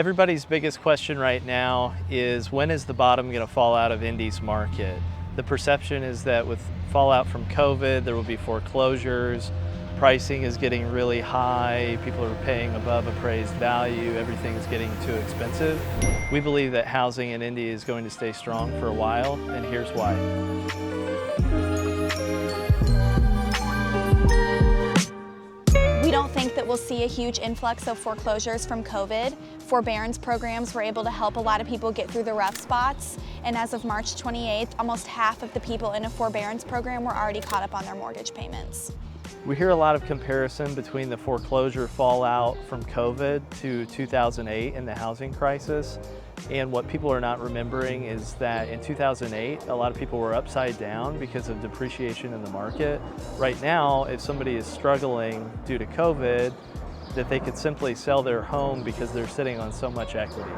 Everybody's biggest question right now is when is the bottom going to fall out of Indy's market? The perception is that with fallout from COVID, there will be foreclosures, pricing is getting really high, people are paying above appraised value, everything is getting too expensive. We believe that housing in Indy is going to stay strong for a while, and here's why. We don't think that we'll see a huge influx of foreclosures from COVID. Forbearance programs were able to help a lot of people get through the rough spots. And as of March 28th, almost half of the people in a forbearance program were already caught up on their mortgage payments. We hear a lot of comparison between the foreclosure fallout from COVID to 2008 and the housing crisis. And what people are not remembering is that in 2008, a lot of people were upside down because of depreciation in the market. Right now, if somebody is struggling due to COVID, that they could simply sell their home because they're sitting on so much equity.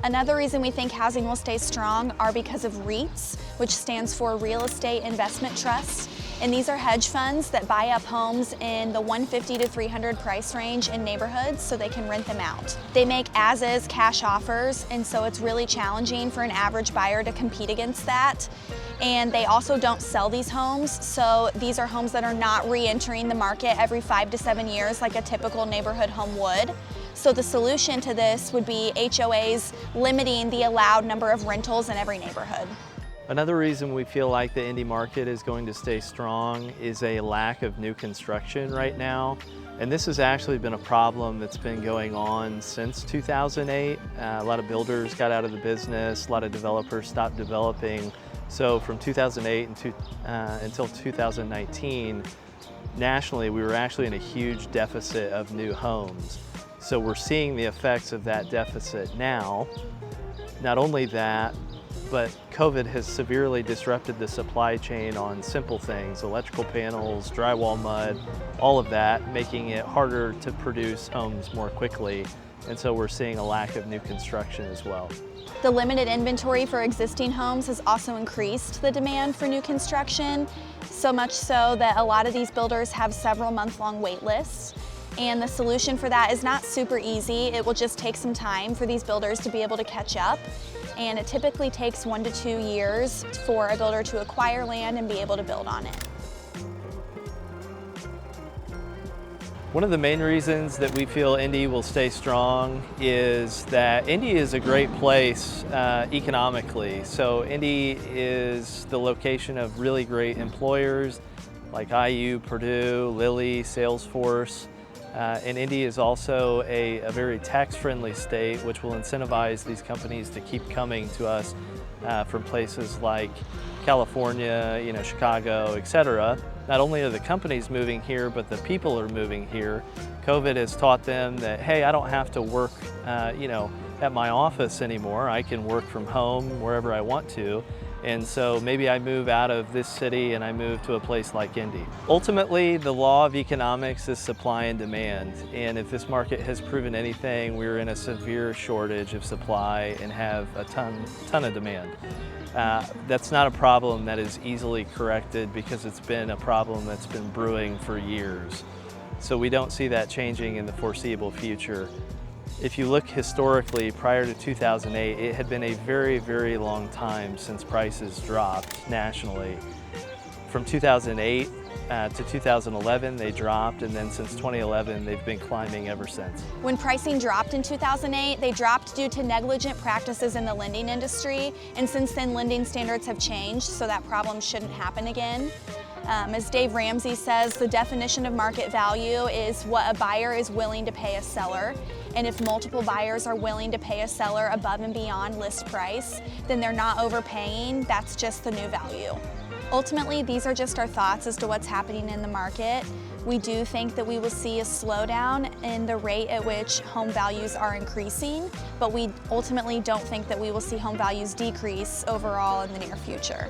Another reason we think housing will stay strong are because of REITs, which stands for Real Estate Investment Trusts. And these are hedge funds that buy up homes in the 150 to 300 price range in neighborhoods so they can rent them out. They make as-is cash offers, and so it's really challenging for an average buyer to compete against that. And they also don't sell these homes, so these are homes that are not re-entering the market every 5 to 7 years like a typical neighborhood home would. So the solution to this would be HOAs limiting the allowed number of rentals in every neighborhood. Another reason we feel like the Indy market is going to stay strong is a lack of new construction right now. And this has actually been a problem that's been going on since 2008. A lot of builders got out of the business, a lot of developers stopped developing. So from 2008 until 2019, nationally, we were actually in a huge deficit of new homes. So we're seeing the effects of that deficit now. Not only that, but COVID has severely disrupted the supply chain on simple things, electrical panels, drywall mud, all of that, making it harder to produce homes more quickly. And so we're seeing a lack of new construction as well. The limited inventory for existing homes has also increased the demand for new construction, so much so that a lot of these builders have several month-long wait lists. And the solution for that is not super easy. It will just take some time for these builders to be able to catch up. And it typically takes 1 to 2 years for a builder to acquire land and be able to build on it. One of the main reasons that we feel Indy will stay strong is that Indy is a great place economically. So Indy is the location of really great employers like IU, Purdue, Lilly, Salesforce. And Indy is also a very tax-friendly state, which will incentivize these companies to keep coming to us from places like California, Chicago, etc. Not only are the companies moving here, but the people are moving here. COVID has taught them that, hey, I don't have to work, at my office anymore. I can work from home wherever I want to. And so maybe I move out of this city and I move to a place like Indy. Ultimately, the law of economics is supply and demand. And if this market has proven anything, we're in a severe shortage of supply and have a ton of demand. That's not a problem that is easily corrected because it's been a problem that's been brewing for years. So we don't see that changing in the foreseeable future. If you look historically, prior to 2008, it had been a very, very long time since prices dropped nationally. From 2008 to 2011, they dropped, and then since 2011, they've been climbing ever since. When pricing dropped in 2008, they dropped due to negligent practices in the lending industry, and since then, lending standards have changed, so that problem shouldn't happen again. As Dave Ramsey says, the definition of market value is what a buyer is willing to pay a seller. And if multiple buyers are willing to pay a seller above and beyond list price, then they're not overpaying, that's just the new value. Ultimately, these are just our thoughts as to what's happening in the market. We do think that we will see a slowdown in the rate at which home values are increasing, but we ultimately don't think that we will see home values decrease overall in the near future.